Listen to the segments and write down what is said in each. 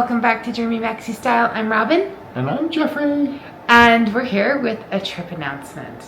welcome back to Dreamy Maxi Style. I'm Robin. And I'm Jeffrey. And we're here with a trip announcement.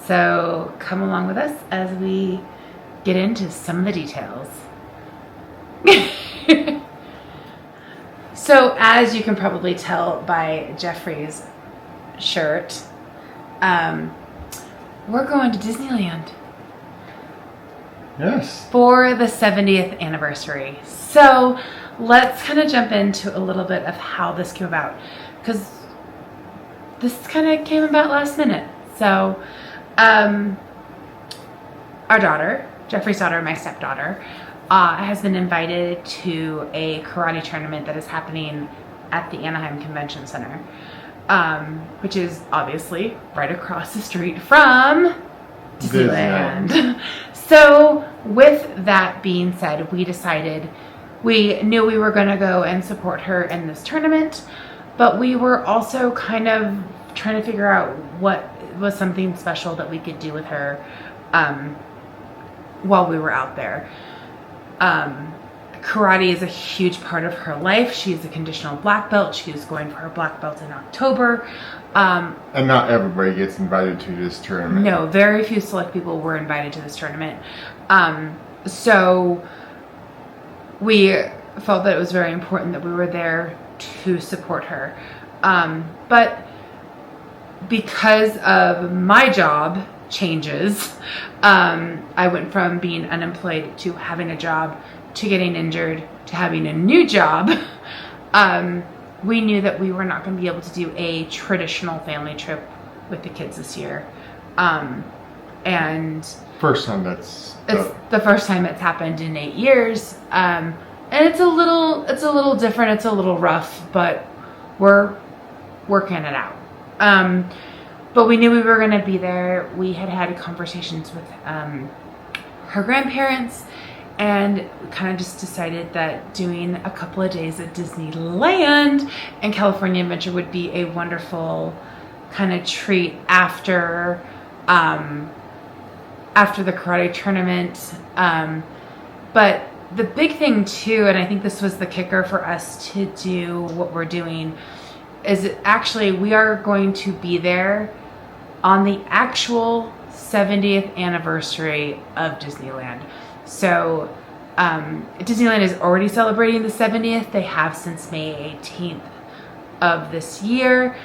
So come along with us as we get into some of the details. So as you can probably tell by Jeffrey's shirt, we're going to Disneyland. Yes. For the 70th anniversary. So let's kind of jump into a little bit of how this came about, because this kind of came about last minute. So our daughter, Jeffrey's daughter, my stepdaughter, has been invited to a karate tournament that is happening at the Anaheim Convention Center, which is obviously right across the street from Disneyland. So with that being said, we decided, we knew we were going to go and support her in this tournament, but we were also kind of trying to figure out what was something special that we could do with her while we were out there. Karate is a huge part of her life. She's a conditional black belt. She is going for her black belt in October. And not everybody gets invited to this tournament. No, very few select people were invited to this tournament. So we felt that it was very important that we were there to support her. But because of my job changes, I went from being unemployed to having a job, to getting injured, to having a new job. We knew that we were not going to be able to do a traditional family trip with the kids this year. And first time it's the first time it's happened in 8 years. And it's a little different. It's a little rough, but we're working it out. But we knew we were going to be there. We had conversations with her grandparents, and we kind of just decided that doing a couple of days at Disneyland and California Adventure would be a wonderful kind of treat after the karate tournament. But the big thing too, and I think this was the kicker for us to do what we're doing, is actually we are going to be there on the actual 70th anniversary of Disneyland. So Disneyland is already celebrating the 70th. They have since May 18th of this year.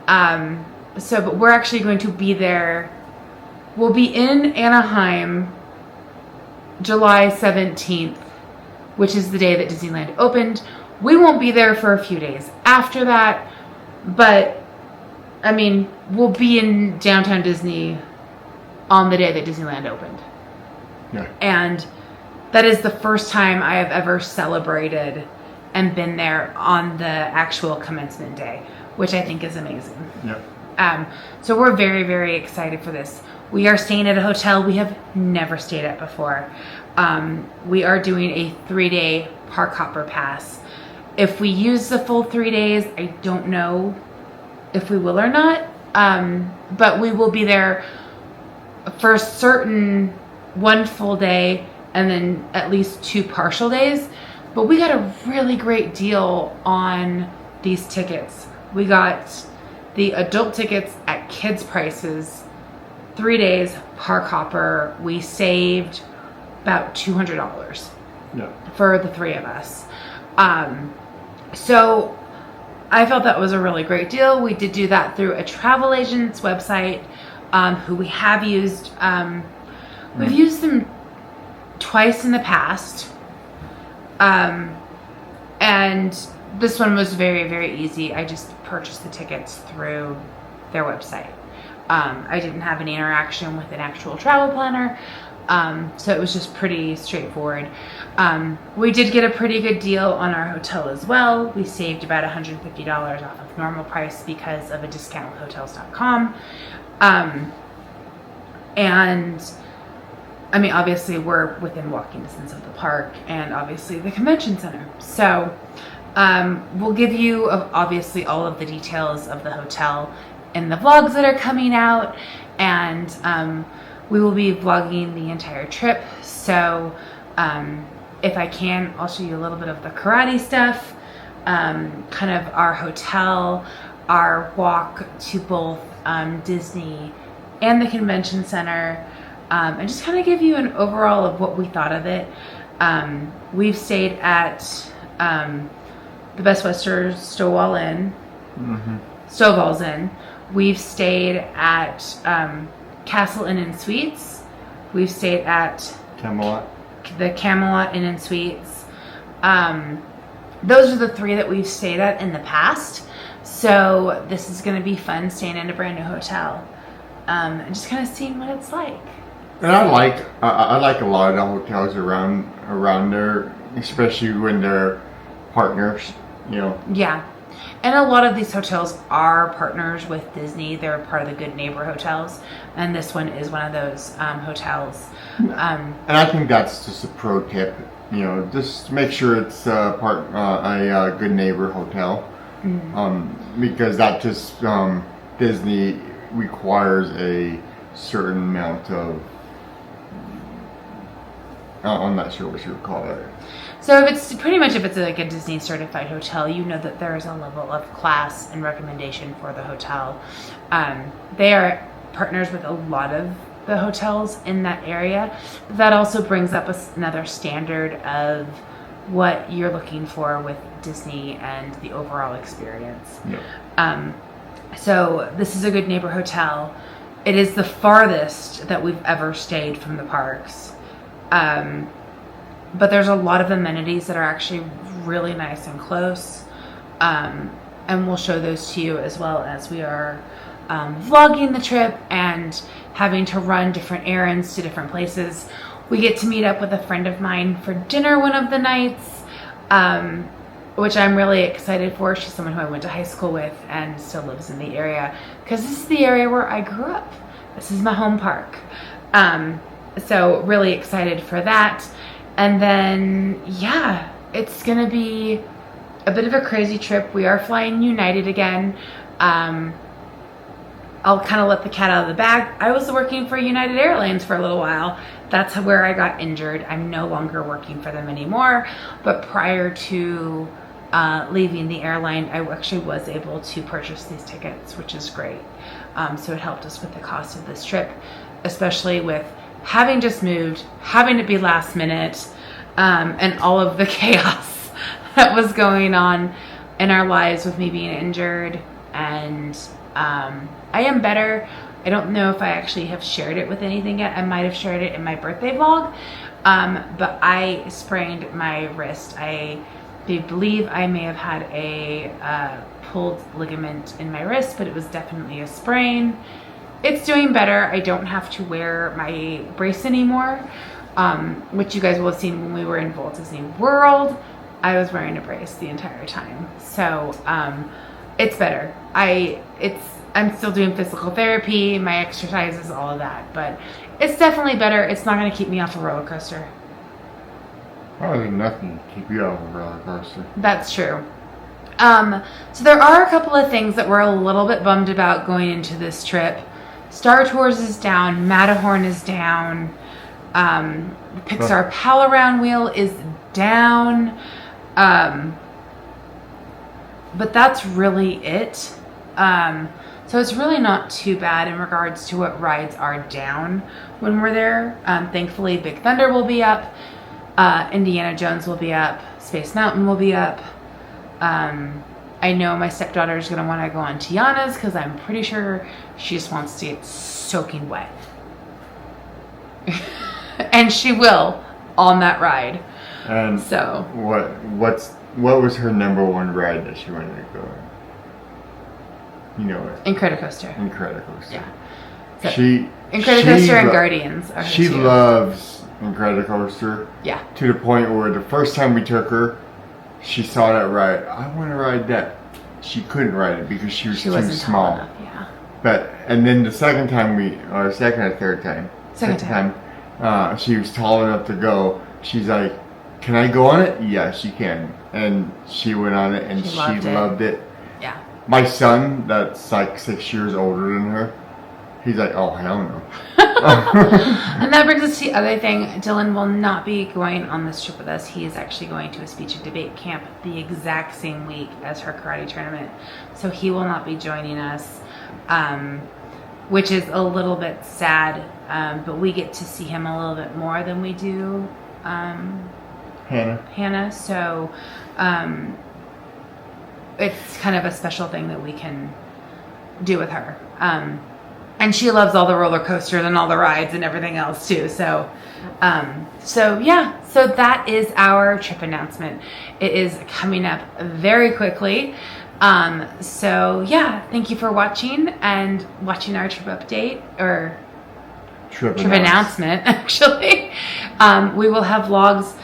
But we're actually going to be there. We'll be in Anaheim July 17th, which is the day that Disneyland opened. We won't be there for a few days after that, but I mean, we'll be in downtown Disney on the day that Disneyland opened. Yeah. And that is the first time I have ever celebrated and been there on the actual commencement day, which I think is amazing. Yeah. So we're very, very excited for this. We are staying at a hotel we have never stayed at before. We are doing a 3-day park hopper pass. If we use the full 3 days, I don't know if we will or not. But we will be there for certain 1 full day and then at least 2 partial days. But we got a really great deal on these tickets. We got the adult tickets at kids prices, 3 days park hopper. We saved about $200 for the 3 of us. So I felt that was a really great deal. We did do that through a travel agent's website, who we have used. We've used them twice in the past. And this one was very, very easy. I just purchased the tickets through their website. I didn't have any interaction with an actual travel planner. So it was just pretty straightforward. We did get a pretty good deal on our hotel as well. We saved about $150 off of normal price because of a discount with hotels.com. And I mean, obviously we're within walking distance of the park and obviously the convention center. So we'll give you obviously all of the details of the hotel in the vlogs that are coming out, and we will be vlogging the entire trip. So if I can, I'll show you a little bit of the karate stuff. kind of our hotel, our walk to both Disney and the convention center, and just kind of give you an overall of what we thought of it. We've stayed at the Best Western Stovall Inn. Stovall's Inn. We've stayed at Castle Inn and Suites. We've stayed at the Camelot Inn and Suites. Those are the 3 that we've stayed at in the past. So this is going to be fun staying in a brand new hotel and just kind of seeing what it's like. And I like a lot of the hotels around there, especially when they're partners. Yeah. And a lot of these hotels are partners with Disney. They're part of the Good Neighbor hotels. And this one is one of those hotels. And I think that's just a pro tip. Just make sure it's a Good Neighbor hotel. Because that just, Disney requires a certain amount of, I'm not sure what you would call it. So if it's like a Disney certified hotel, you know that there is a level of class and recommendation for the hotel. They are partners with a lot of the hotels in that area. That also brings up another standard of what you're looking for with Disney and the overall experience. Yeah. So this is a Good Neighbor hotel. It is the farthest that we've ever stayed from the parks. But there's a lot of amenities that are actually really nice and close. And we'll show those to you as well as we are vlogging the trip and having to run different errands to different places. We get to meet up with a friend of mine for dinner one of the nights, which I'm really excited for. She's someone who I went to high school with and still lives in the area because this is the area where I grew up. This is my home park. So really excited for that. And then, yeah, it's going to be a bit of a crazy trip. We are flying United again. I'll kind of let the cat out of the bag. I was working for United Airlines for a little while. That's where I got injured. I'm no longer working for them anymore. But prior to leaving the airline, I actually was able to purchase these tickets, which is great. So it helped us with the cost of this trip, especially with having just moved, having to be last minute, and all of the chaos that was going on in our lives with me being injured. And I am better. I don't know if I actually have shared it with anything yet. I might have shared it in my birthday vlog, but I sprained my wrist. I believe I may have had a pulled ligament in my wrist, but it was definitely a sprain. It's doing better. I don't have to wear my brace anymore, which you guys will have seen when we were in Walt Disney World. I was wearing a brace the entire time. So it's better. I'm still doing physical therapy, my exercises, all of that, but it's definitely better. It's not going to keep me off a roller coaster. Probably nothing to keep you off a roller coaster. That's true. So there are a couple of things that we're a little bit bummed about going into this trip. Star Tours is down, Matterhorn is down, Pixar Pal Around Wheel is down, but that's really it. So it's really not too bad in regards to what rides are down when we're there. Thankfully, Big Thunder will be up, Indiana Jones will be up, Space Mountain will be up. I know my stepdaughter is going to want to go on Tiana's because I'm pretty sure she just wants to get soaking wet. And she will on that ride. And so what was her number one ride that she wanted to go on? You know it. Incredicoaster. Incredicoaster. Yeah. So, Incredicoaster and Guardians are her She two. loves Incredicoaster. Yeah. To the point where the first time we took her, she saw that ride. I want to ride that. She couldn't ride it because she was too small. Tall enough, yeah. And then the second time second or third time. Second time. She was tall enough to go. She's like, "Can I go on it?" Yes, you can. And she went on it and she loved it. Yeah. My son, that's like 6 years older than her, he's like, "Oh, hell no." And that brings us to the other thing. Dylan will not be going on this trip with us. He is actually going to a speech and debate camp the exact same week as her karate tournament. So he will not be joining us, which is a little bit sad. But we get to see him a little bit more than we do Hannah. So it's kind of a special thing that we can do with her. And she loves all the roller coasters and all the rides and everything else too. So yeah, so that is our trip announcement. It is coming up very quickly. So yeah, thank you for watching our trip update or trip announcement actually. We will have vlogs.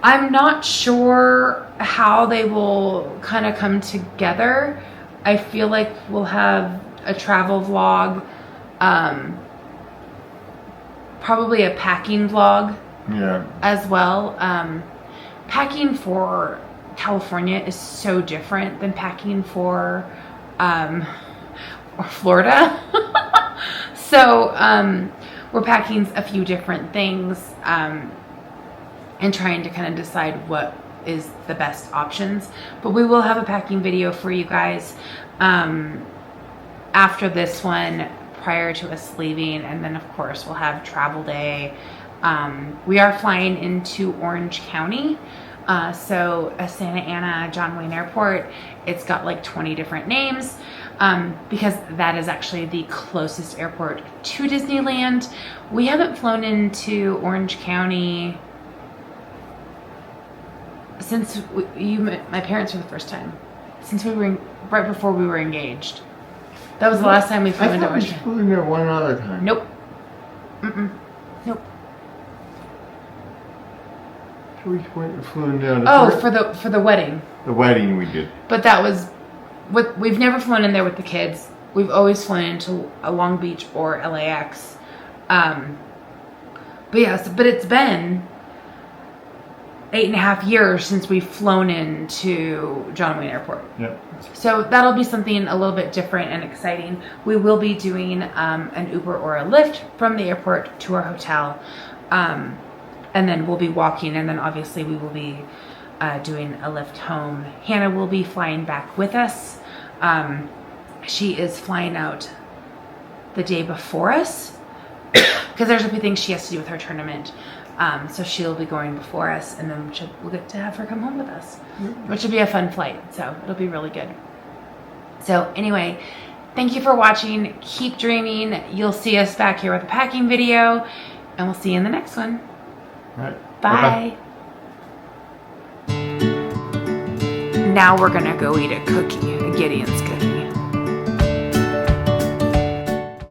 I'm not sure how they will kind of come together. I feel like we'll have a travel vlog, probably a packing vlog as well. Packing for California is so different than packing for Florida. So we're packing a few different things and trying to kind of decide what is the best options. But we will have a packing video for you guys after this one, prior to us leaving, and then of course we'll have travel day. We are flying into Orange County, so Santa Ana John Wayne Airport. It's got like 20 different names because that is actually the closest airport to Disneyland. We haven't flown into Orange County since my parents were the first time, since we were right before we were engaged. That was the last time we flew into Orange County. I thought we flew in there one other time. Nope. Nope. We flew in there. For the wedding. The wedding we did. But that was we've never flown in there with the kids. We've always flown into Long Beach or LAX. But yes, but it's been 8.5 years since we've flown into John Wayne Airport. Yep. So that'll be something a little bit different and exciting. We will be doing an Uber or a Lyft from the airport to our hotel. And then we'll be walking, and then obviously we will be doing a Lyft home. Hannah will be flying back with us. She is flying out the day before us because there's a few things she has to do with her tournament. So she'll be going before us, and then we'll get to have her come home with us, which will be a fun flight. So it'll be really good. So anyway, thank you for watching. Keep dreaming. You'll see us back here with a packing video, and we'll see you in the next one. All right. Bye. Now we're gonna go eat a cookie, a Gideon's cookie.